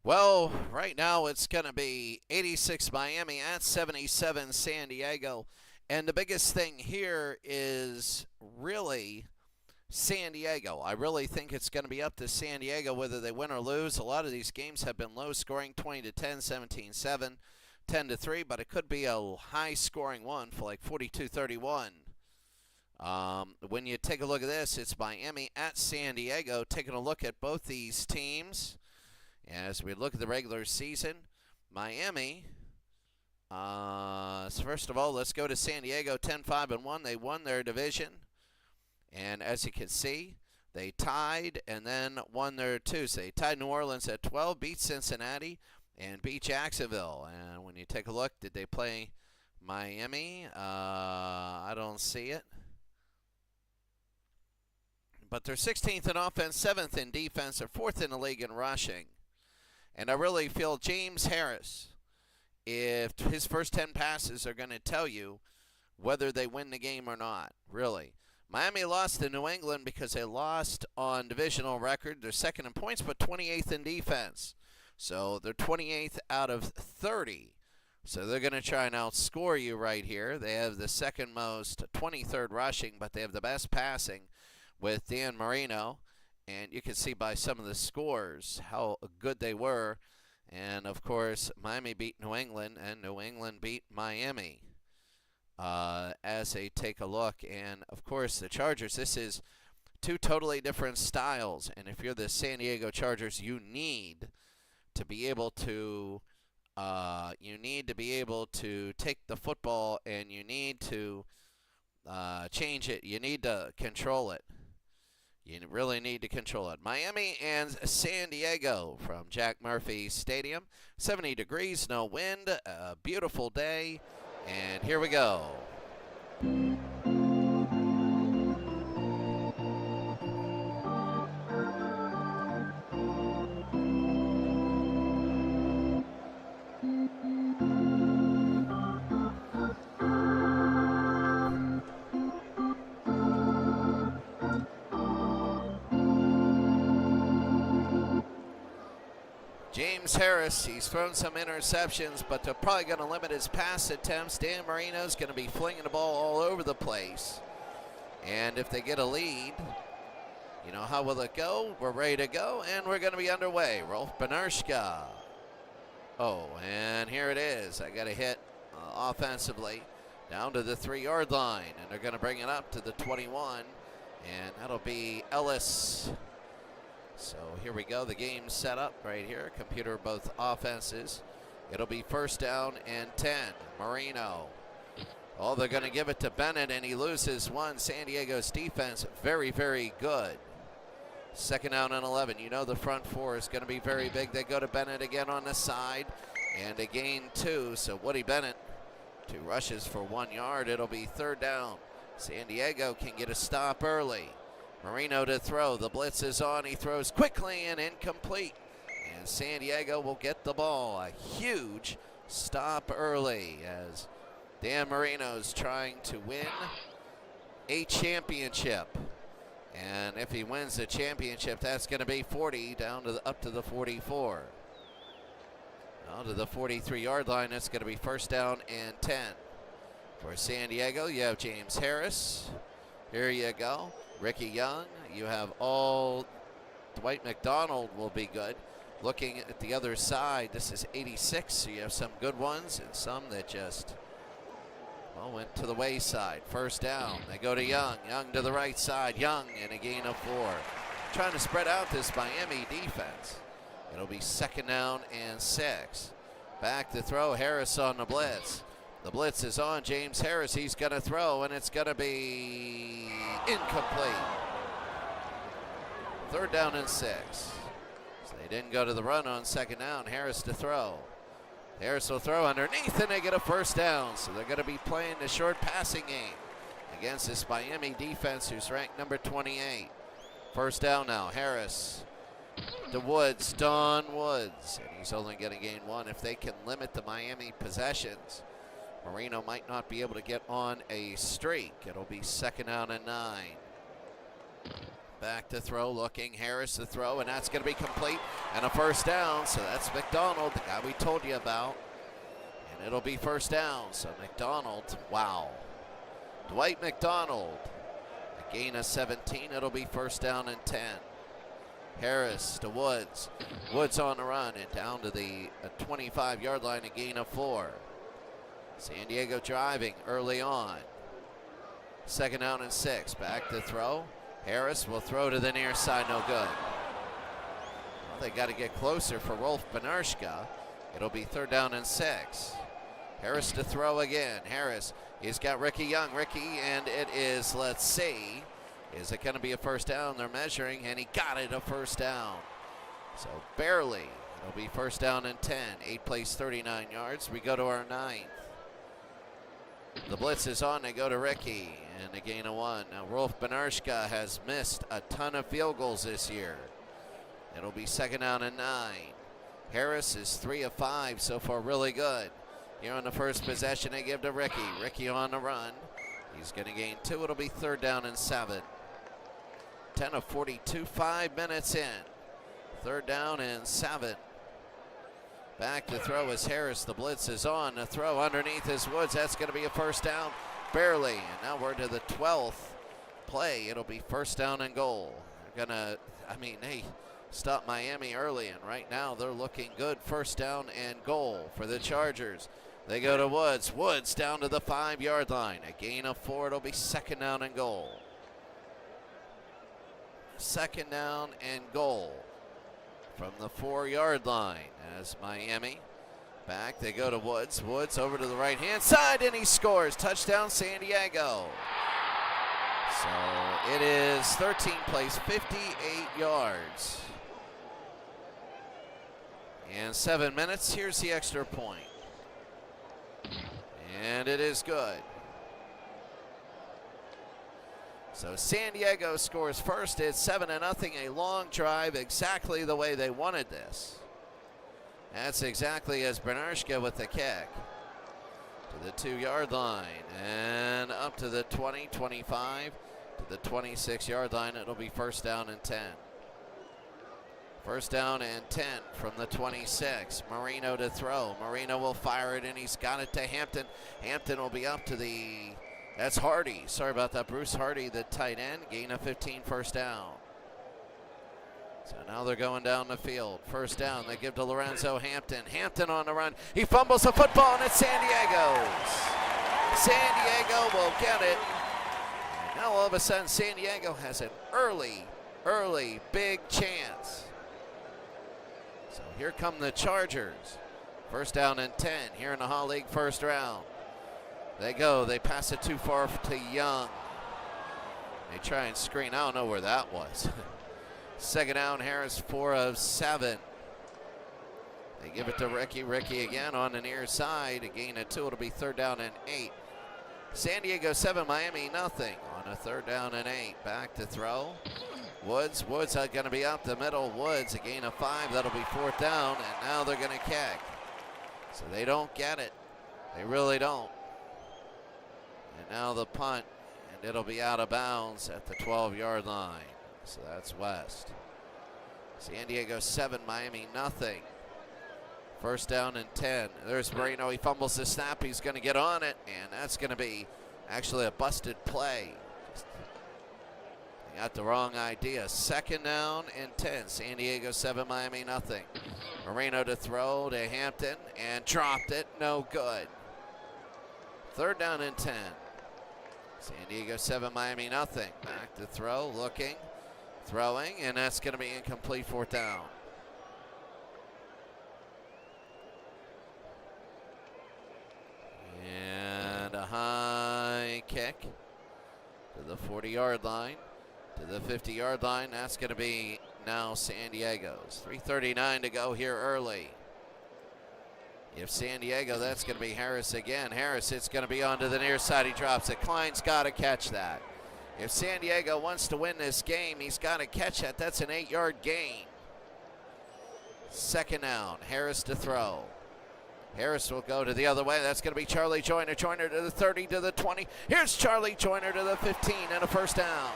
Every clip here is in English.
Well, right now it's going to be 86 Miami at 77 San Diego. And the biggest thing here is really San Diego. I really think it's going to be up to San Diego whether they win or lose. A lot of these games have been low scoring, 20 to 10, 17-7, 10 to 3, but it could be a high scoring one for like 42-31. When you take a look at this, it's Miami at San Diego. Taking a look at both these teams. As we look at the regular season, Miami, first of all, let's go to San Diego, 10-5-1. They won their division. And as you can see, they tied and then won their two. So they tied New Orleans at 12, beat Cincinnati, and beat Jacksonville. And when you take a look, did they play Miami? I don't see it. But they're 16th in offense, 7th in defense, they're 4th in the league in rushing. And I really feel James Harris, if his first 10 passes are going to tell you whether they win the game or not, really. Miami lost to New England because they lost on divisional record. They're second in points, but 28th in defense. So they're 28th out of 30. So they're going to try and outscore you right here. They have the second most, 23rd rushing, but they have the best passing with Dan Marino. And you can see by some of the scores how good they were. And, of course, Miami beat New England, and New England beat Miami as they take a look. And, of course, the Chargers, this is two totally different styles. And if you're the San Diego Chargers, you need to be able to take the football and you need to change it. You need to control it. You really need to control it. Miami and San Diego from Jack Murphy Stadium. 70 degrees, no wind, a beautiful day. And here we go. James Harris, he's thrown some interceptions, but they're probably going to limit his pass attempts. Dan Marino's going to be flinging the ball all over the place. And if they get a lead, you know, how will it go? We're ready to go, and we're going to be underway. Rolf Benirschke. Oh, and here it is. I got a hit offensively down to the 3-yard line, and they're going to bring it up to the 21, and that'll be Ellis. So here we go. The game's set up right here. Computer both offenses. It'll be first down and 10. Marino. Oh, they're going to give it to Bennett, and he loses one. San Diego's defense, very, very good. Second down and 11. You know the front four is going to be very big. They go to Bennett again on the side, and a gain 2. So Woody Bennett, 2 rushes for 1 yard. It'll be third down. San Diego can get a stop early. Marino to throw. The blitz is on. He throws quickly and incomplete. And San Diego will get the ball. A huge stop early as Dan Marino's trying to win a championship. And if he wins the championship, that's going to be 40 down to up to the 44. Down to the 43-yard line. That's going to be first down and 10. For San Diego, you have James Harris. Here you go. Ricky Young, you have all. Dwight McDonald will be good. Looking at the other side, this is 86, so you have some good ones and some that just, well, went to the wayside. First down, they go to Young. Young to the right side, Young, and a gain of 4. Trying to spread out this Miami defense. It'll be second down and 6. Back to throw, Harris on the blitz. The blitz is on James Harris. He's going to throw, and it's going to be incomplete. Third down and 6. So they didn't go to the run on second down. Harris to throw. Harris will throw underneath, and they get a first down. So they're going to be playing the short passing game against this Miami defense who's ranked number 28. First down now. Harris to Woods. Don Woods. And he's only going to gain 1 if they can limit the Miami possessions. Marino might not be able to get on a streak. It'll be second down and 9. back to throw, looking. Harris to throw, and that's going to be complete. And a first down, so that's McDonald, the guy we told you about. And it'll be first down, so McDonald, wow. Dwight McDonald, a gain of 17, it'll be first down and 10. Harris to Woods. Woods on the run and down to the 25-yard line, a gain of 4. San Diego driving early on. Second down and 6. Back to throw. Harris will throw to the near side, no good. Well, they got to get closer for Rolf Benarshka. It'll be third down and 6. Harris to throw again. Harris, he's got Ricky Young. Ricky, and it is, let's see, is it going to be a first down? They're measuring, and he got it, a first down. So barely. It'll be first down and 10. 8 plays, 39 yards. We go to our 9th. The blitz is on. They go to Ricky, and a gain of 1. Now, Rolf Benarshka has missed a ton of field goals this year. It'll be second down and 9. Harris is 3 of 5 so far, really good. Here on the first possession, they give to Ricky. Ricky on the run. He's going to gain 2. It'll be third down and 7. 10 of 42, 5 minutes in. Third down and 7. Back to throw is Harris. The blitz is on. The throw underneath is Woods. That's going to be a first down, barely. And now we're to the 12th play. It'll be first down and goal. They're going to, they stopped Miami early, and right now they're looking good. First down and goal for the Chargers. They go to Woods. Woods down to the 5-yard line. A gain of 4. It'll be second down and goal. Second down and goal from the 4-yard line as Miami back. They go to Woods. Woods over to the right-hand side, and he scores. Touchdown, San Diego. So it is 13 plays, 58 yards. And 7 minutes. Here's the extra point. And it is good. So San Diego scores first. It's 7-0, a long drive, exactly the way they wanted this. That's exactly as Benarshka with the kick. To the 2-yard line and up to the 20, 25, to the 26-yard line. It'll be first down and 10. First down and 10 from the 26. Marino to throw. Marino will fire it, and he's got it to Hampton. Hampton will be up to the, that's Hardy. Sorry about that. Bruce Hardy, the tight end. Gain of 15, first down. So now they're going down the field. First down, they give to Lorenzo Hampton. Hampton on the run. He fumbles the football, and it's San Diego's. San Diego will get it. And now all of a sudden, San Diego has an early big chance. So here come the Chargers. First down and 10 here in the Hall League first round. They go. They pass it too far to Young. They try and screen. I don't know where that was. Second down, Harris, 4 of 7. They give it to Ricky. Ricky again on the near side. A gain of 2. It'll be third down and 8. San Diego 7, Miami nothing on a third down and 8. Back to throw. Woods are going to be up the middle. Woods, a gain of 5. That'll be fourth down, and now they're going to kick. So they don't get it. They really don't. And now the punt, and it'll be out of bounds at the 12-yard line. So that's West. San Diego 7, Miami nothing. First down and 10. There's Marino. He fumbles the snap. He's going to get on it, and that's going to be actually a busted play. They got the wrong idea. Second down and 10. San Diego 7, Miami nothing. Marino to throw to Hampton and dropped it. No good. Third down and 10. San Diego 7, Miami nothing. Back to throw, looking, throwing, and that's going to be incomplete, fourth down. And a high kick to the 40-yard line, to the 50-yard line. That's going to be now San Diego's. 3:39 to go here early. If San Diego, that's going to be Harris again. Harris, it's going to be onto the near side. He drops it. Klein's got to catch that. If San Diego wants to win this game, he's got to catch that. That's an 8-yard gain. Second down. Harris to throw. Harris will go to the other way. That's going to be Charlie Joyner. Joyner to the 30, to the 20. Here's Charlie Joyner to the 15 and a first down.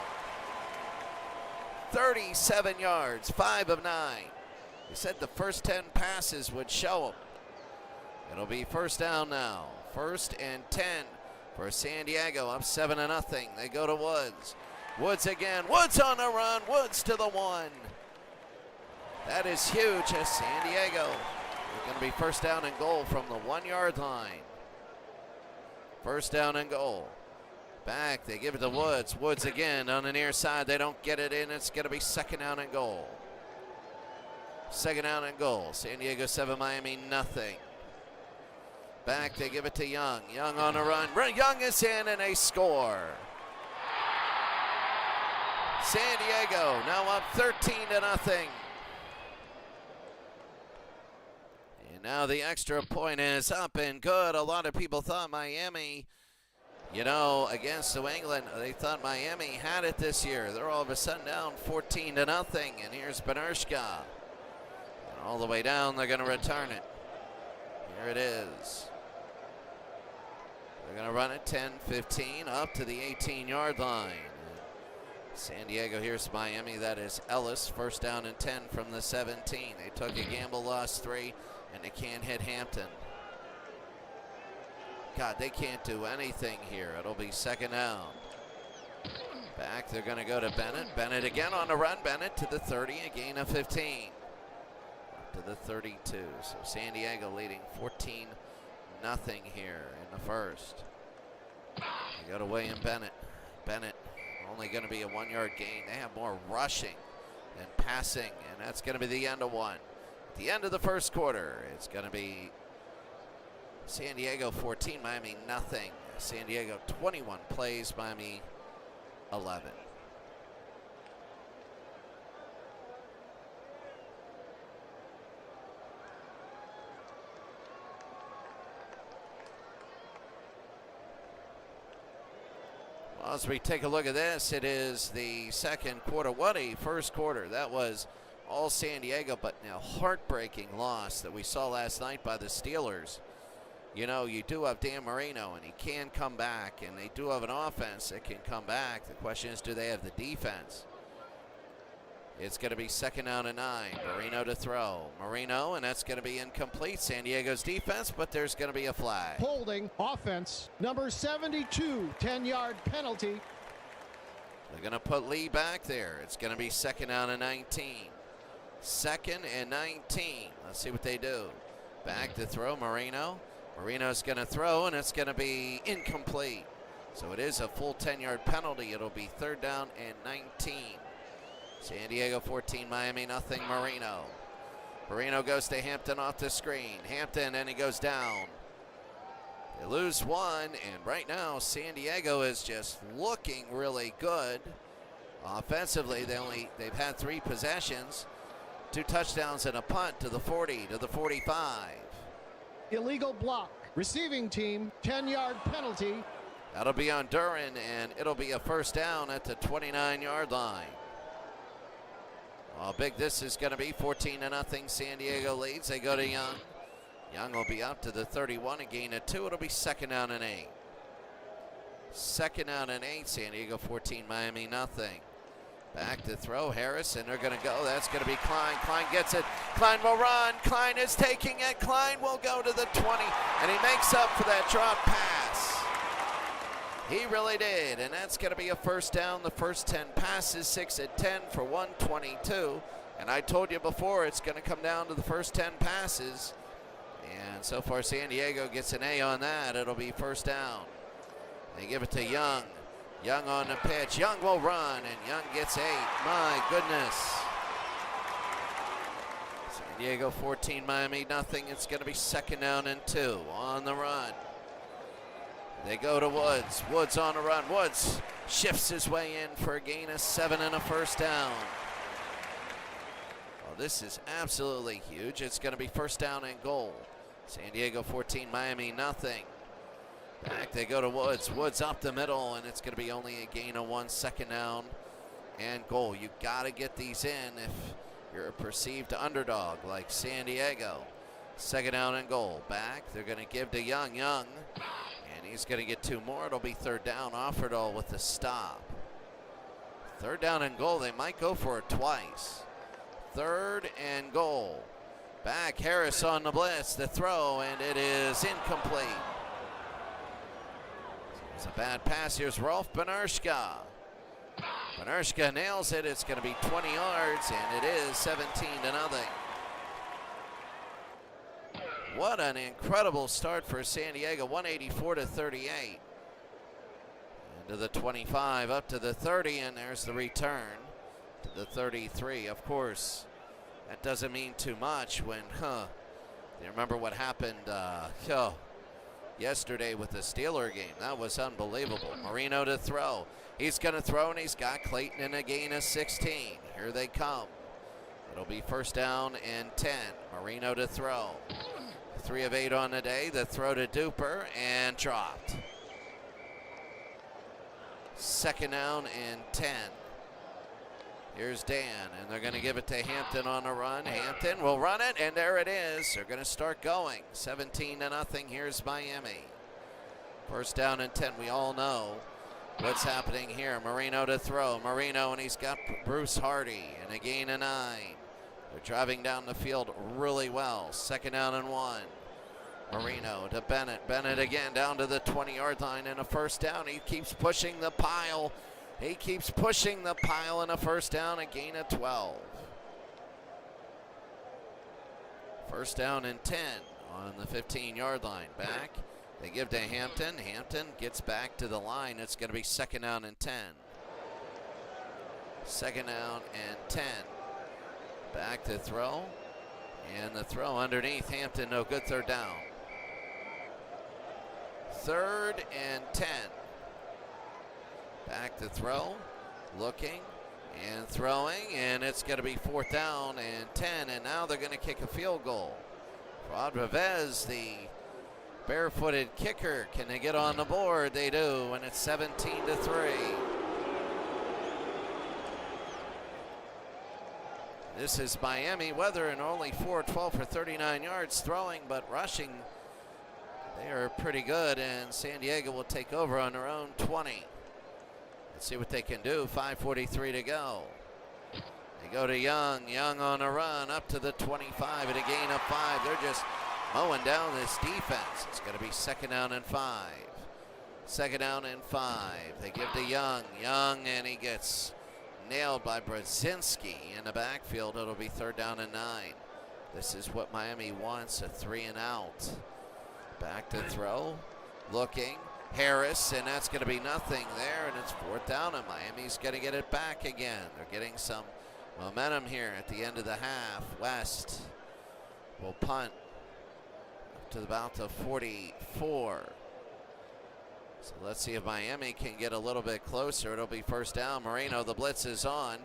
37 yards, 5 of 9. We said the first 10 passes would show him. It'll be first down now. 1st and 10 for San Diego, up 7-0. They go to Woods. Woods again. Woods on the run. Woods to the 1. That is huge as San Diego is going to be first down and goal from the 1-yard line. First down and goal. Back, they give it to Woods. Woods again on the near side. They don't get it in. It's going to be second down and goal. Second down and goal. San Diego 7, Miami nothing. Back, they give it to Young. Young on the run. Young is in and they score. San Diego now up 13-0. And now the extra point is up and good. A lot of people thought Miami, against New England, they thought Miami had it this year. They're all of a sudden down 14-0. And here's Benirschka. And all the way down, they're going to return it. Here it is. They're going to run it 10-15 up to the 18-yard line. San Diego, here's Miami. That is Ellis. First down and 10 from the 17. They took a gamble, lost 3, and they can't hit Hampton. God, they can't do anything here. It'll be second down. Back, they're going to go to Bennett. Bennett again on the run. Bennett to the 30, a gain of 15. Up to the 32. So San Diego leading 14-0 here in the first. They go to William Bennett. Bennett only going to be a 1-yard gain. They have more rushing than passing, and that's going to be the end of one. At the end of the first quarter, it's going to be San Diego 14, Miami nothing. San Diego 21 plays, Miami 11. Well, as we take a look at this, it is the second quarter. What a first quarter. That was all San Diego, but now heartbreaking loss that we saw last night by the Steelers. You do have Dan Marino, and he can come back, and they do have an offense that can come back. The question is, do they have the defense? It's going to be second down and 9. Marino to throw. Marino, and that's going to be incomplete. San Diego's defense, but there's going to be a flag. Holding offense, number 72, 10-yard penalty. They're going to put Lee back there. It's going to be second down and 19. Second and 19. Let's see what they do. Back to throw, Marino. Marino's going to throw, and it's going to be incomplete. So it is a full 10-yard penalty. It'll be third down and 19. San Diego 14, Miami nothing. Marino. Marino goes to Hampton off the screen. Hampton, and he goes down. They lose 1, and right now San Diego is just looking really good. Offensively, they've had 3 possessions, 2 touchdowns and a punt to the 40, to the 45. Illegal block. Receiving team, 10-yard penalty. That'll be on Duran, and it'll be a first down at the 29-yard line. How big this is going to be. 14-0. San Diego leads. They go to Young. Young will be up to the 31, a gain of 2. It'll be second down and 8. Second down and 8. San Diego 14, Miami nothing. Back to throw, Harris, and they're going to go. That's going to be Klein. Klein gets it. Klein will run. Klein is taking it. Klein will go to the 20, and he makes up for that drop pass. He really did, and that's going to be a first down. The first 10 passes, 6 of 10 for 122. And I told you before, it's going to come down to the first 10 passes. And so far, San Diego gets an A on that. It'll be first down. They give it to Young. Young on the pitch. Young will run, and Young gets 8. My goodness. San Diego 14, Miami nothing. It's going to be second down and 2 on the run. They go to Woods. Woods on the run. Woods shifts his way in for a gain of 7 and a first down. Well, this is absolutely huge. It's going to be first down and goal. San Diego 14, Miami nothing. Back they go to Woods. Woods up the middle, and it's going to be only a gain of 1, second down and goal. You got to get these in if you're a perceived underdog like San Diego. Second down and goal. Back, they're going to give to Young. Young, and he's going to get 2 more. It'll be third down. Offerdahl with the stop. Third down and goal. They might go for it twice. Third and goal. Back, Harris on the blitz. The throw, and it is incomplete. It's a bad pass. Here's Rolf Benirschka. Benirschka nails it. It's going to be 20 yards, and it is 17-0. What an incredible start for San Diego, 184-38. Into the 25, up to the 30, and there's the return to the 33. Of course, that doesn't mean too much when, you remember what happened yesterday with the Steeler game. That was unbelievable. Marino to throw. He's going to throw, and he's got Clayton in a gain of 16. Here they come. It'll be first down and 10. Marino to throw. 3 of 8 on the day. The throw to Duper, and dropped. Second down and 10. Here's Dan, and they're going to give it to Hampton on the run. Hampton will run it, and there it is. They're going to start going. 17-0. Here's Miami. First down and 10. We all know what's happening here. Marino to throw. Marino, and he's got Bruce Hardy, and a gain of 9. They're driving down the field really well. Second down and 1. Marino to Bennett. Bennett again down to the 20-yard line, and a first down. He keeps pushing the pile. He keeps pushing the pile, and a first down, a gain of 12. First down and 10 on the 15-yard line. Back. They give to Hampton. Hampton gets back to the line. It's going to be second down and 10. Second down and 10. Back to throw. And the throw underneath. Hampton, no good. Third down. Third and 10. Back to throw. Looking and throwing. And it's going to be fourth down and 10. And now they're going to kick a field goal. Rod Rivez, the barefooted kicker. Can they get on the board? They do. And it's 17-3. This is Miami weather, and only 4-12 for 39 yards throwing, but rushing, they are pretty good, and San Diego will take over on their own 20. Let's see what they can do. 5:43 to go. They go to Young. Young on a run up to the 25 at a gain of 5. They're just mowing down this defense. It's going to be second down and 5. Second down and 5. They give to Young. Young, and he gets nailed by Brzezinski in the backfield. It'll be third down and 9. This is what Miami wants, a 3 and out. Back to throw, looking, Harris, and that's going to be nothing there, and it's fourth down, and Miami's going to get it back again. They're getting some momentum here at the end of the half. West will punt up to about the 44. So let's see if Miami can get a little bit closer. It'll be first down. Marino, the blitz is on.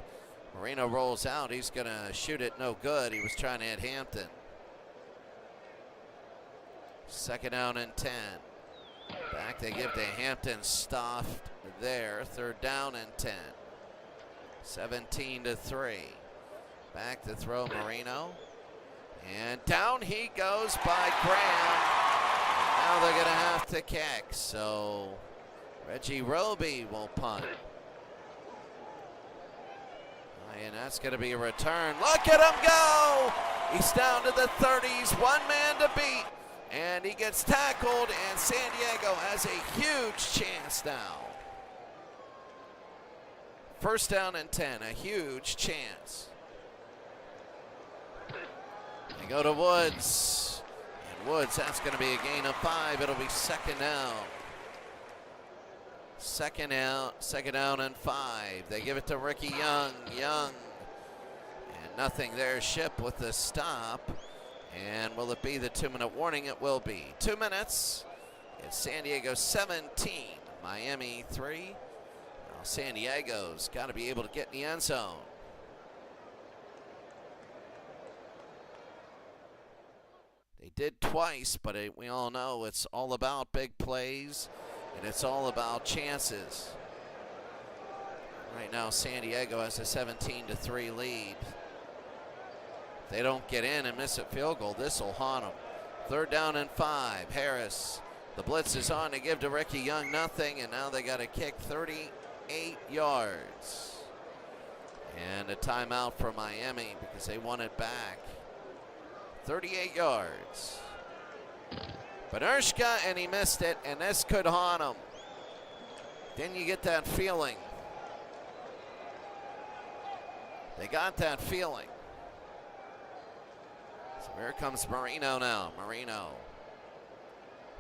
Marino rolls out. He's going to shoot it no good. He was trying to hit Hampton. Second down and 10. Back they give to Hampton. Stuffed there. Third down and 10. 17-3. Back to throw Marino. And down he goes by Graham. Now they're going to have to kick, so Reggie Roby will punt. And that's going to be a return. Look at him go! He's down to the 30s, one man to beat, and he gets tackled, and San Diego has a huge chance now. First down and 10, a huge chance. They go to Woods. Woods, that's going to be a gain of 5. It'll be second down. Second down and 5. They give it to Ricky Young. Young. And nothing there. Ship with the stop. And will it be the 2-minute warning? It will be. 2 minutes. It's San Diego 17. Miami 3. Now San Diego's got to be able to get in the end zone. They did twice, but we all know it's all about big plays, and it's all about chances. Right now, San Diego has a 17-3 lead. If they don't get in and miss a field goal, this will haunt them. Third down and 5. Harris, the blitz is on to give to Ricky Young, nothing, and now they got to kick 38 yards. And a timeout for Miami because they want it back. 38 yards. Benirshka, and he missed it, and this could haunt him. Didn't you get that feeling? They got that feeling. So here comes Marino now. Marino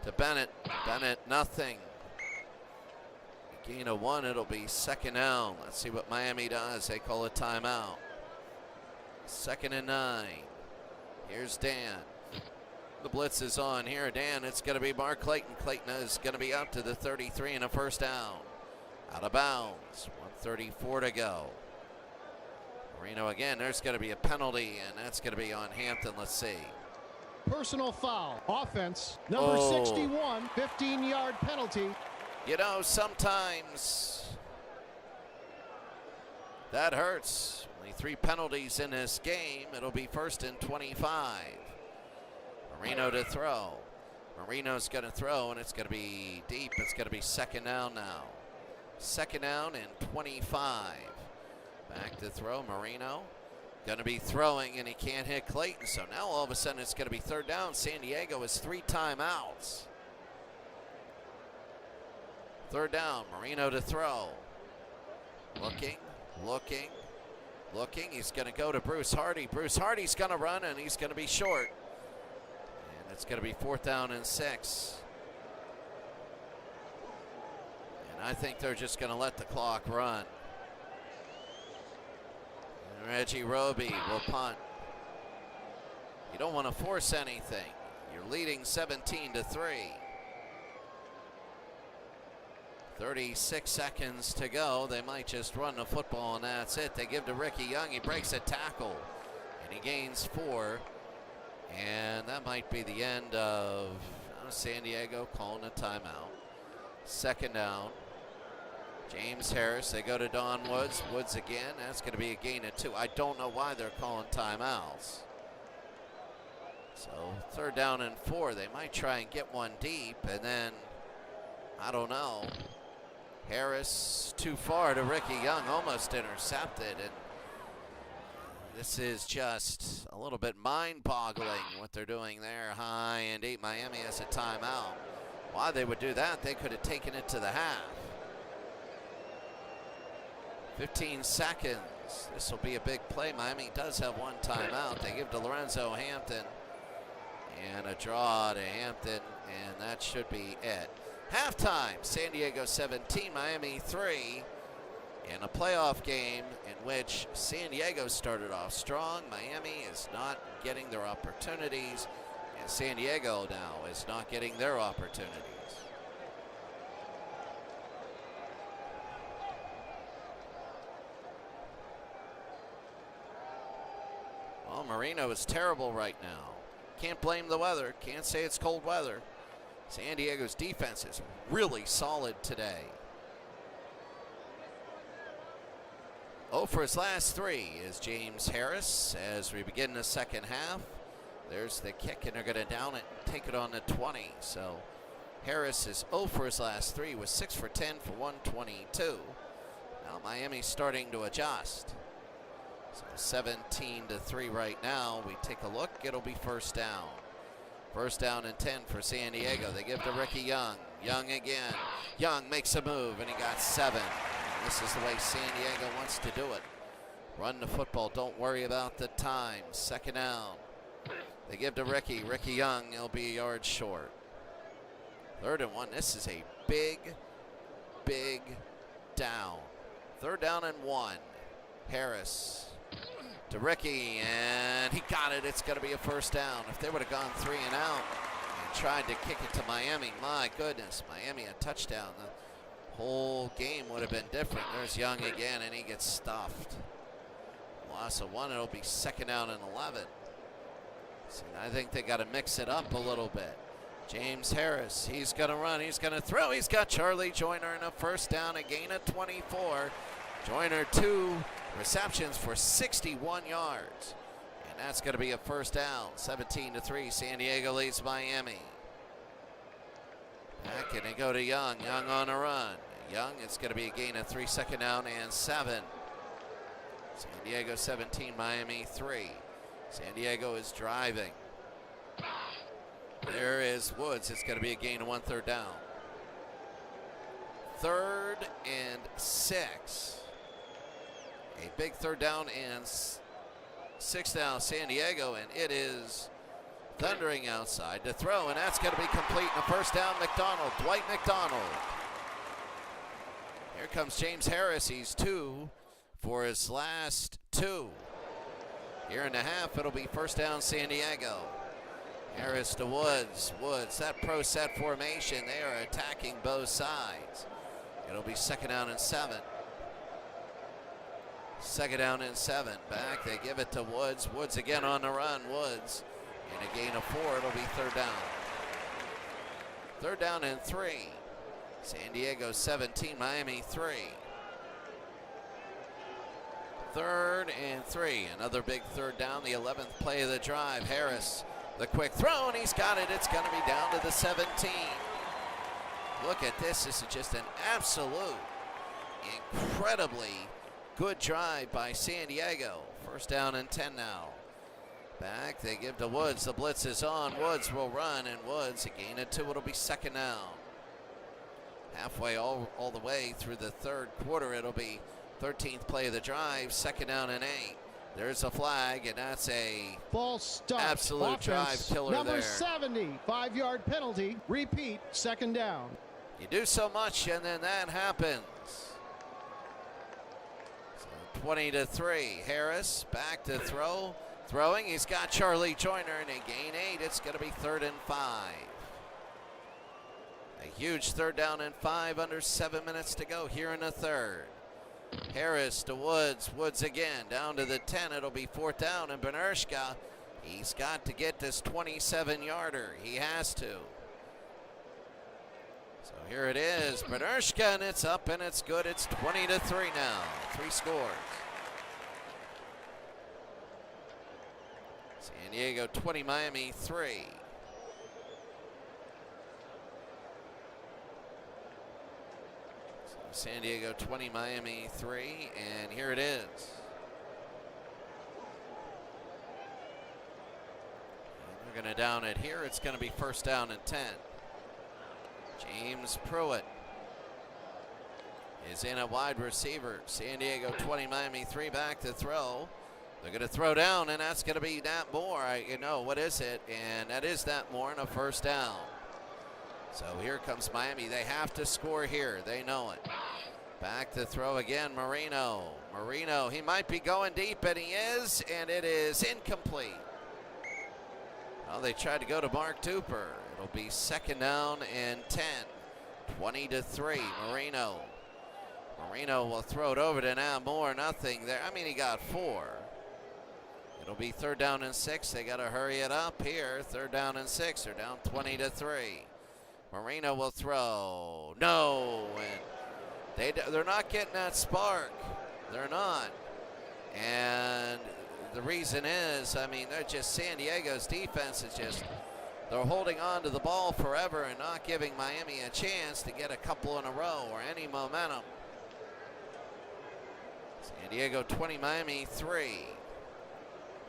to Bennett. Bennett, nothing. Gain of 1, it'll be second down. Let's see what Miami does. They call a timeout. 2nd and 9. Here's Dan. The blitz is on here. Dan, it's going to be Mark Clayton. Clayton is going to be up to the 33 and a first down. Out of bounds. 1:34 to go. Marino again. There's going to be a penalty, and that's going to be on Hampton. Let's see. Personal foul. Offense. Number 61, 15-yard penalty. You know, sometimes that hurts. Only 3 penalties in this game. It'll be 1st and 25. Marino to throw. Marino's going to throw, and it's going to be deep. It's going to be second down now. Second down and 25. Back to throw. Marino going to be throwing, and he can't hit Clayton. So now all of a sudden it's going to be third down. San Diego has 3 timeouts. Third down, Marino to throw. Looking. He's going to go to Bruce Hardy. Bruce Hardy's going to run, and he's going to be short. And it's going to be 4th down and 6. And I think they're just going to let the clock run. And Reggie Roby will punt. You don't want to force anything. You're leading 17-3. 36 seconds to go. They might just run the football, and that's it. They give to Ricky Young. He breaks a tackle, and he gains 4. And that might be the end of San Diego calling a timeout. Second down. James Harris. They go to Don Woods. Woods again. That's going to be a gain of 2. I don't know why they're calling timeouts. So 3rd down and 4. They might try and get one deep, and then I don't know. Harris too far to Ricky Young, almost intercepted, and this is just a little bit mind-boggling what they're doing there. High and deep. Miami has a timeout. Why they would do that? They could have taken it to the half. 15 seconds. This will be a big play. Miami does have 1 timeout. They give to Lorenzo Hampton, and a draw to Hampton, and that should be it. Halftime, San Diego 17, Miami 3, in a playoff game in which San Diego started off strong. Miami is not getting their opportunities, and San Diego now is not getting their opportunities. Well, Marino is terrible right now. Can't blame the weather. Can't say it's cold weather. San Diego's defense is really solid today. 0 for his last 3 is James Harris as we begin the second half. There's the kick, and they're going to down it and take it on the 20. So Harris is 0 for his last 3 with 6 for 10 for 122. Now Miami's starting to adjust. So 17-3 right now. We take a look. It'll be first down. First down and 10 for San Diego. They give to Ricky Young. Young again. Young makes a move, and he got 7. And this is the way San Diego wants to do it. Run the football. Don't worry about the time. Second down. They give to Ricky. Ricky Young. He'll be a yard short. 3rd and 1. This is a big down. 3rd down and 1. Harris to Ricky, and he got it. It's going to be a first down. If they would have gone 3 and out and tried to kick it to Miami, my goodness, Miami a touchdown. The whole game would have been different. There's Young again, and he gets stuffed. Loss of 1. It'll be second down and 11. So I think they got to mix it up a little bit. James Harris, he's going to run. He's going to throw. He's got Charlie Joyner in a first down, a gain of 24. Joyner 2 receptions for 61 yards. And that's going to be a first down. 17-3. San Diego leads Miami. Back and they go to Young. Young on a run. Young, it's going to be a gain of 3, second down and 7. San Diego 17, Miami 3. San Diego is driving. There is Woods. It's going to be a gain of 1 third down. 3rd and 6. A big 3rd down and 6 down San Diego, and it is thundering outside to throw, and that's going to be complete. And a first down, McDonald, Dwight McDonald. Here comes James Harris. He's 2 for his last 2. Here in the half, it'll be first down San Diego. Harris to Woods. Woods, that pro set formation, they are attacking both sides. It'll be 2nd down and 7. 2nd down and 7. Back, they give it to Woods. Woods again on the run. Woods, and a gain of 4. It'll be 3rd down. 3rd down and 3. San Diego 17, Miami 3. 3rd and 3. Another big 3rd down, the 11th play of the drive. Harris, the quick throw, and he's got it. It's going to be down to the 17. Look at this. This is just an absolute, incredibly good drive by San Diego. First down and 10 now. Back, they give to Woods. The blitz is on. Woods will run, and Woods, a gain of 2. It'll be 2nd down. Halfway all the way through the 3rd quarter, it'll be 13th play of the drive, 2nd down and 8. There's a flag, and that's a false start. Absolute Offense, drive killer number there. 70, 5-yard penalty. Repeat, 2nd down. You do so much, and then that happens. So 20-3. Harris back to throw. Throwing, he's got Charlie Joyner, and a gain 8. It's going to be 3rd and 5. A huge 3rd down and 5 under 7 minutes to go here in the 3rd. Harris to Woods. Woods again down to the 10. It'll be 4th down, and Benershka, he's got to get this 27-yarder. He has to. So here it is, Benershka, and it's up and it's good. It's 20-3 now. 3 scores. San Diego 20, Miami 3. San Diego 20, Miami 3, and here it is. And they're going to down it here. It's going to be first down and 10. James Pruitt is in a wide receiver. San Diego 20, Miami 3, back to throw. They're going to throw down, and that's going to be Nat Moore. You know, what is it? And that is Nat Moore, and a first down. So here comes Miami. They have to score here. They know it. Back to throw again, Marino. Marino, he might be going deep, and he is, and it is incomplete. Well, they tried to go to Mark Tupper. It'll be 2nd down and 10. 20-3, Marino. Marino will throw it over to Nat Moore. Nothing there. I mean, he got 4. It'll be 3rd down and 6. They got to hurry it up here. 3rd down and 6. They're down 20-3. Marino will throw. No, and they're not getting that spark. They're not. And the reason is, I mean, they're just, San Diego's defense is just, they're holding on to the ball forever and not giving Miami a chance to get a couple in a row or any momentum. San Diego 20, Miami 3.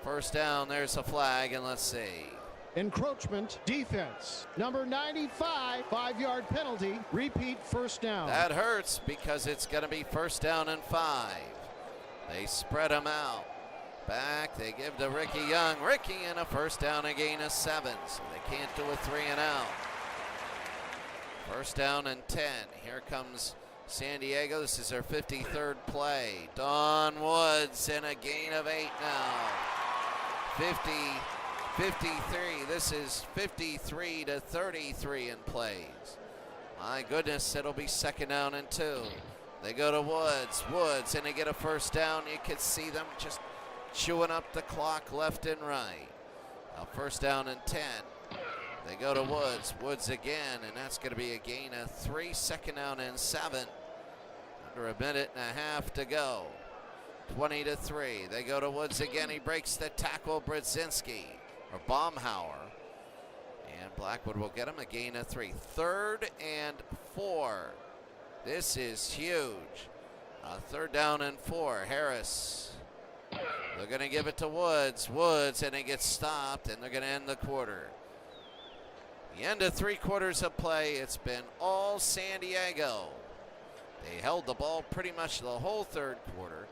First down, there's a flag, and let's see. Encroachment defense. Number 95, 5-yard penalty. Repeat, first down. That hurts because it's going to be first down and 5. They spread them out. Back, they give to Ricky Young. Ricky in a first down, a gain of 7. So they can't do a 3 and out. First down and 10. Here comes San Diego. This is their 53rd play. Don Woods in a gain of 8 now. 53. This is 53-33 in plays. My goodness, it'll be 2nd down and 2. They go to Woods. Woods, and they get a first down. You can see them just chewing up the clock left and right. Now first down and 10. They go to Woods. Woods again, and that's going to be a gain of 3. 2nd down and 7. Under a minute and a half to go. 20-3. They go to Woods again. He breaks the tackle. Brzezinski. Or Baumhauer, and Blackwood will get him a gain of 3. 3rd and 4. This is huge. 3rd down and 4. Harris They're going to give it to Woods. Woods, and it gets stopped, and they're going to end the quarter. The end of 3 quarters of play, it's been all San Diego. They held the ball pretty much the whole 3rd quarter,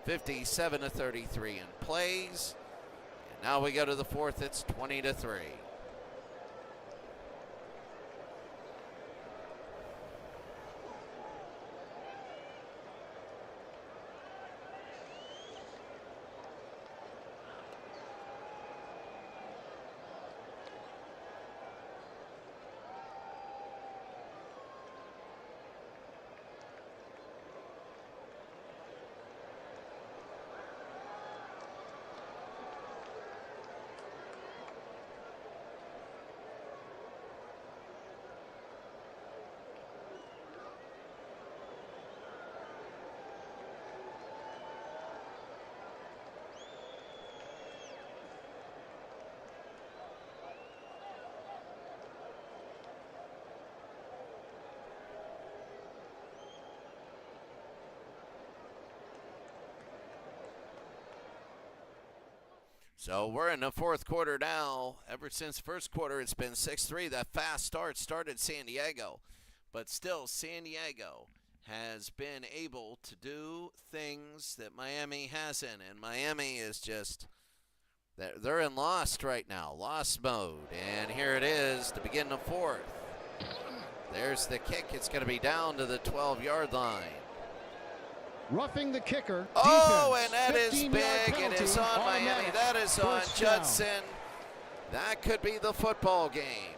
57-33 in plays. And now we go to the 4th, it's 20-3. So we're in the 4th quarter now. Ever since 1st quarter, it's been 6-3. That fast start started San Diego. But still, San Diego has been able to do things that Miami hasn't. And Miami is just, they're in lost right now, lost mode. And here it is to begin the 4th. There's the kick. It's going to be down to the 12-yard line. Roughing the kicker. Oh, Defense, and that is big. It is on Miami. That is on Judson. That could be the football game.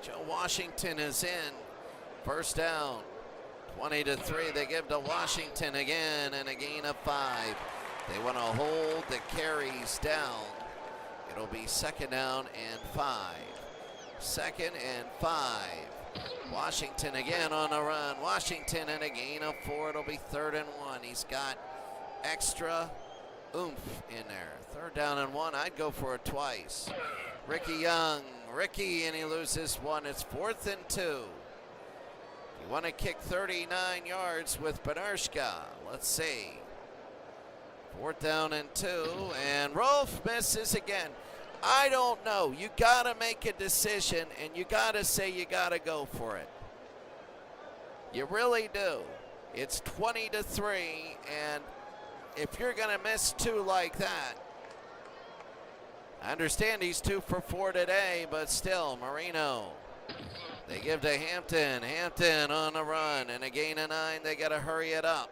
Joe Washington is in. First down. 20-3. They give to Washington again, and a gain of 5. They want to hold the carries down. It'll be 2nd down and 5. 2nd and 5. Washington again on the run. Washington and a gain of 4. It'll be 3rd and 1. He's got extra oomph in there. 3rd down and 1. I'd go for it twice. Ricky Young. Ricky, and he loses 1. It's 4th and 2. You want to kick 39 yards with Benarshka. Let's see. 4th down and 2. And Rolf misses again. I don't know. You got to make a decision, and you got to say you got to go for it. You really do. It's 20-3, and if you're going to miss 2 like that, I understand he's 2 for 4 today, but still, Marino. They give to Hampton. Hampton on the run, and a gain of 9. They got to hurry it up.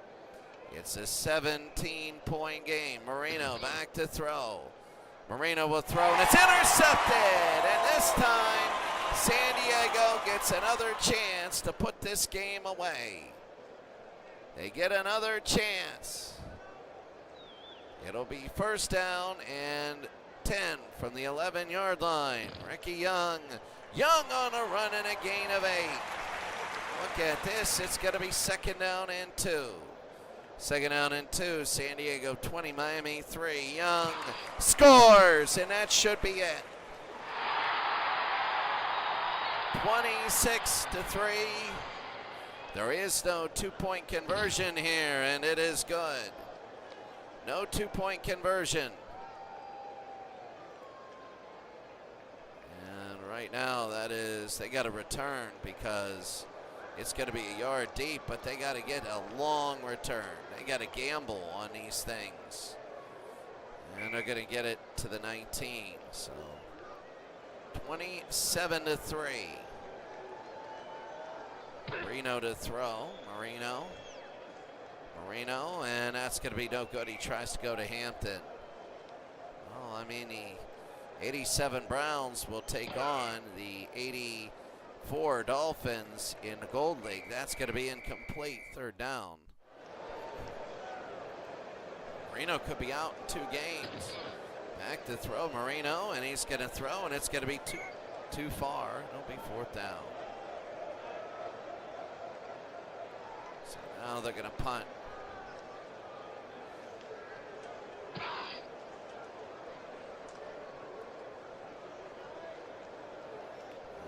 It's a 17-point game. Marino back to throw. Marino will throw, and it's intercepted. And this time, San Diego gets another chance to put this game away. They get another chance. It'll be 1st down and 10 from the 11-yard line. Ricky Young. Young on a run and a gain of 8. Look at this. It's going to be 2nd down and 2. 2nd down and 2, San Diego 20, Miami 3. Young scores, and that should be it. 26-3. There is no 2-point conversion here, and it is good. No 2-point conversion. And right now, that is, they got to return because it's going to be a yard deep, but they got to get a long return. They got to gamble on these things. And they're going to get it to the 19. So 27-3. Marino to throw. Marino, and that's going to be no good. He tries to go to Hampton. Well, I mean, the 87 Browns will take on the 84 Dolphins in the Gold League. That's going to be incomplete. 3rd down. Marino could be out in 2 games. Back to throw, Marino, and he's going to throw, and it's going to be too far. It'll be 4th down. So now they're going to punt.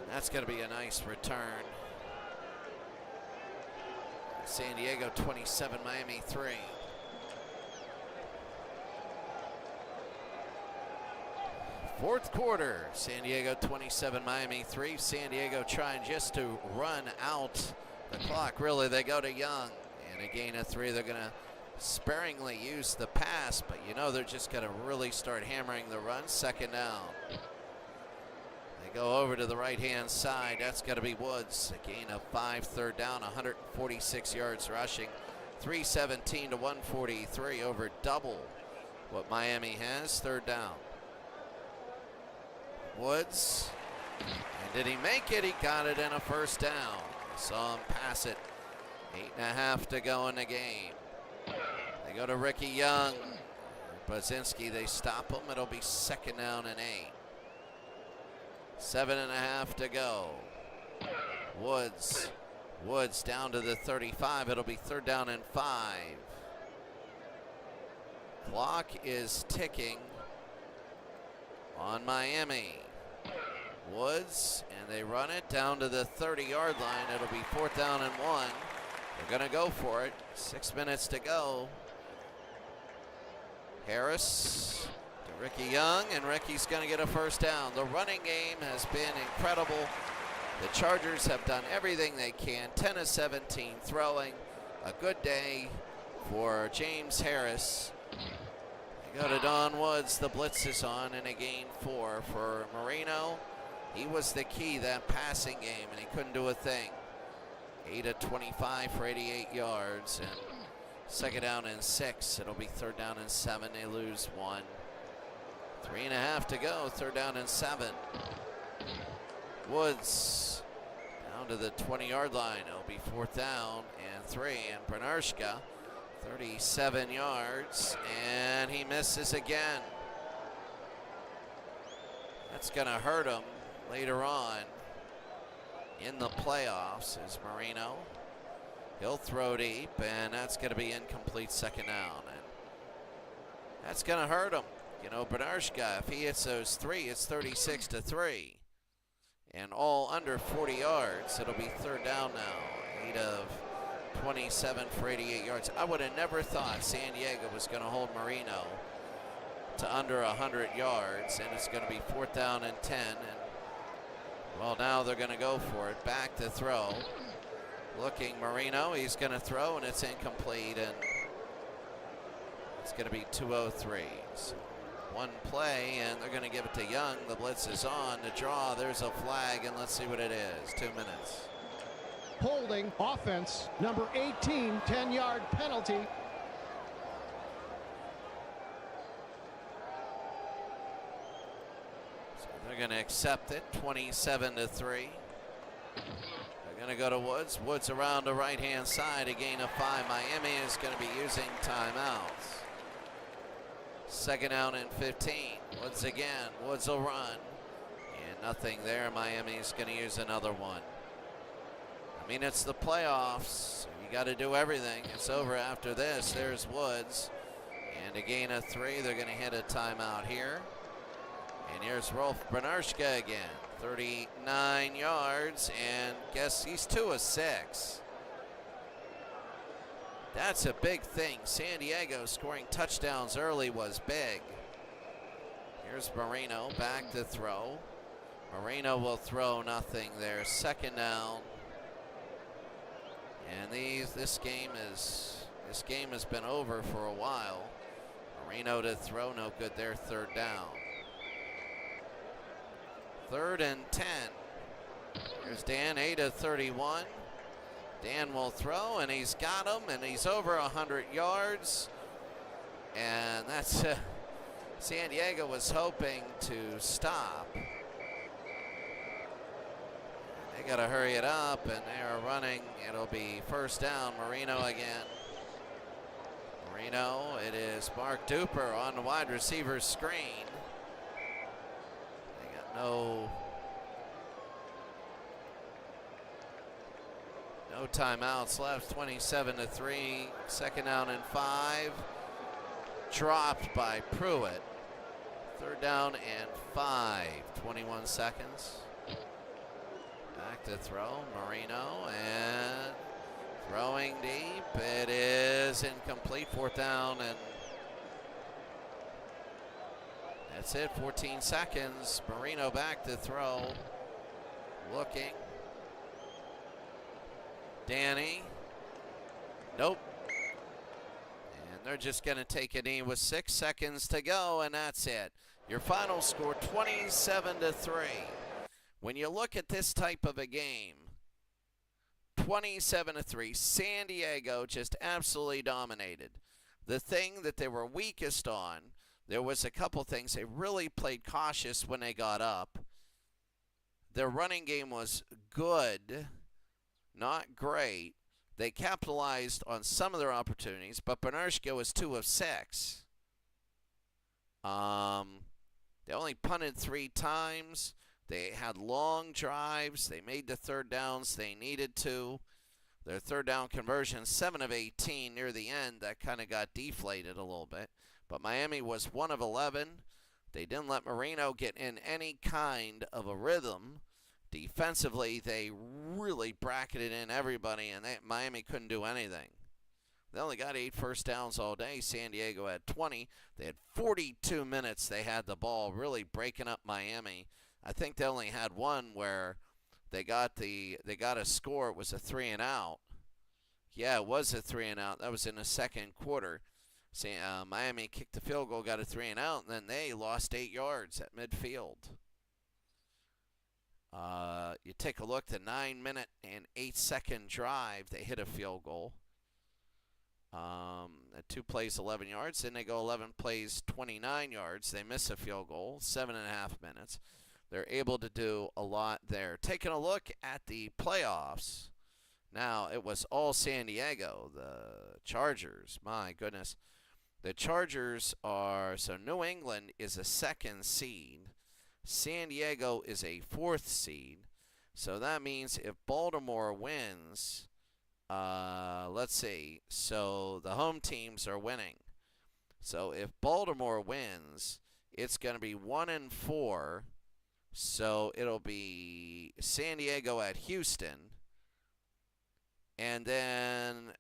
That's going to be a nice return. San Diego 27, Miami 3. Fourth quarter, San Diego 27, Miami 3. San Diego trying just to run out the clock. Really, they go to Young, and a gain of 3. They're going to sparingly use the pass, but you know they're just going to really start hammering the run. Second down. They go over to the right-hand side. That's got to be Woods. A gain of 5, third down, 146 yards rushing. 317 to 143, over double what Miami has. Third down. Woods, and did he make it? He got it in a first down. Saw him pass it. 8.5 to go in the game. They go to Ricky Young. Baczynski, they stop him. It'll be second down and 8. 7.5 to go. Woods down to the 35. It'll be third down and 5. Clock is ticking on Miami. Woods, and they run it down to the 30-yard line. It'll be fourth down and 1. They're going to go for it. 6 minutes to go. Harris to Ricky Young, and Ricky's going to get a first down. The running game has been incredible. The Chargers have done everything they can. 10 of 17 throwing. A good day for James Harris. They go to Don Woods. The blitz is on, and a gain 4 for Marino. He was the key that passing game, and he couldn't do a thing. 8 of 25 for 88 yards, and second down and 6. It'll be third down and 7. They lose 1. 3.5 to go. Third down and 7. Woods down to the 20-yard line. It'll be fourth down and 3. And Bernarshka, 37 yards, and he misses again. That's going to hurt him later on in the playoffs. Is Marino. He'll throw deep, and that's going to be incomplete. Second down, and that's going to hurt him. You know, Bernarshka, if he hits those 3, it's 36 to 3. And all under 40 yards. It'll be third down now. 8 of 27 for 88 yards. I would have never thought San Diego was going to hold Marino to under 100 yards, and it's going to be fourth down and 10. And well, now they're going to go for it. Back to throw. Looking Marino. He's going to throw, and it's incomplete, and it's going to be 2:03. So one play, and they're going to give it to Young. The blitz is on. The draw, there's a flag, and let's see what it is. 2 minutes. Holding offense, number 18, 10-yard penalty. So they're going to accept it, 27 to 3. They're going to go to Woods. Woods around the right-hand side, a gain of 5. Miami is going to be using timeouts. Second down and 15. Woods again. Woods will run. And nothing there. Miami's going to use another one. I mean, it's the playoffs. You got to do everything. It's over after this. There's Woods. And a gain of 3. They're going to hit a timeout here. And here's Rolf Bernarshka again. 39 yards. And guess he's 2 of 6. That's a big thing. San Diego scoring touchdowns early was big. Here's Marino back to throw. Marino will throw nothing there. Second down. And this game has been over for a while. Marino to throw, no good there. Third down. Third and 10. Here's Dan, 8 of 31. Dan will throw, and he's got him, and he's over 100 yards. And that's San Diego was hoping to stop. They got to hurry it up, and they are running. It'll be first down. Marino again. Marino, it is Mark Duper on the wide receiver screen. They got no timeouts left. 27 to 3. Second down and 5. Dropped by Pruitt. Third down and 5. 21 seconds. Back to throw. Marino, and throwing deep. It is incomplete. Fourth down, and That's it, 14 seconds. Marino back to throw. Looking. Danny. Nope. And they're just going to take a knee with 6 seconds to go, and that's it. Your final score, 27-3. When you look at this type of a game, 27-3, San Diego just absolutely dominated. The thing that they were weakest on, there was a couple things. They really played cautious when they got up. Their running game was good, not great. They capitalized on some of their opportunities, but Bernarshko was 2 of 6. They only punted 3 times. They had long drives. They made the third downs they needed to. Their third down conversion, 7 of 18 near the end. That kind of got deflated a little bit. But Miami was 1 of 11. They didn't let Marino get in any kind of a rhythm. Defensively, they really bracketed in everybody, and Miami couldn't do anything. They only got 8 first downs all day. San Diego had 20. They had 42 minutes they had the ball, really breaking up Miami. I think they only had one where they got a score. It was a 3-and-out. Yeah, it was a 3-and-out. That was in the second quarter. Miami kicked the field goal, got a 3-and-out, and then they lost 8 yards at midfield. You take a look, the 9-minute and 8-second drive, they hit a field goal. 2 plays, 11 yards. Then they go 11 plays, 29 yards. They miss a field goal, 7.5 minutes. They're able to do a lot there. Taking a look at the playoffs. Now, it was all San Diego, the Chargers. My goodness. The Chargers are, so New England is a 2nd seed. San Diego is a 4th seed. So that means if Baltimore wins, let's see. So the home teams are winning. So if Baltimore wins, it's going to be 1-4. So it'll be San Diego at Houston. And then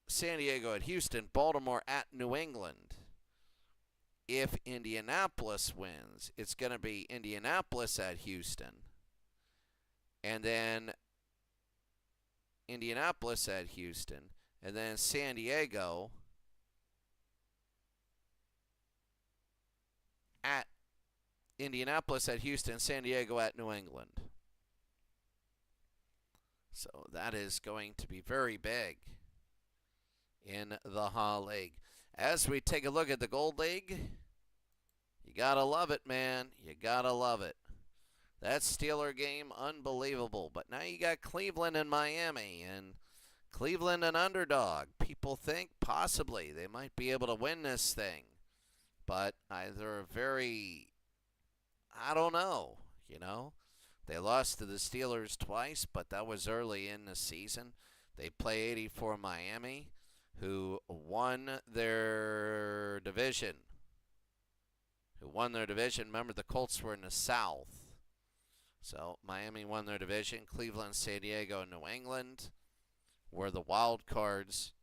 San Diego at Houston, Baltimore at New England. If Indianapolis wins, it's going to be Indianapolis at Houston. And then Indianapolis at Houston. And then San Diego at Indianapolis at Houston, San Diego at New England. So that is going to be very big in the Hall League. As we take a look at the Gold League, you got to love it, man. You got to love it. That Steeler game, unbelievable. But now you got Cleveland and Miami, and Cleveland an underdog. People think possibly they might be able to win this thing. But they're very, I don't know, you know. They lost to the Steelers twice, but that was early in the season. They play 84 Miami, who won their division. Remember, the Colts were in the South. So Miami won their division. Cleveland, San Diego, and New England were the wild cards.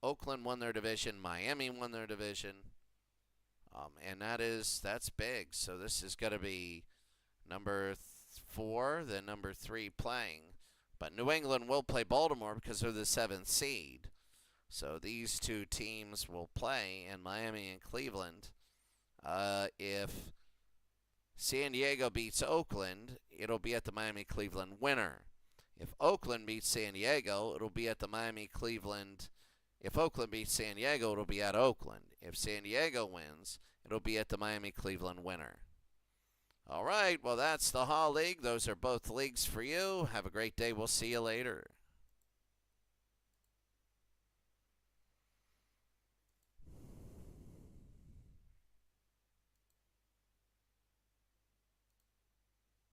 Oakland won their division. Miami won their division. And that's big. So this is going to be number 4, then number 3 playing. But New England will play Baltimore because they're the 7th seed. So these 2 teams will play, and Miami and Cleveland. If San Diego beats Oakland, it'll be at the Miami-Cleveland winner. If Oakland beats San Diego, it'll be at the Miami-Cleveland. If Oakland beats San Diego, it'll be at Oakland. If San Diego wins, it'll be at the Miami-Cleveland winner. All right, well, that's the Hall League. Those are both leagues for you. Have a great day. We'll see you later.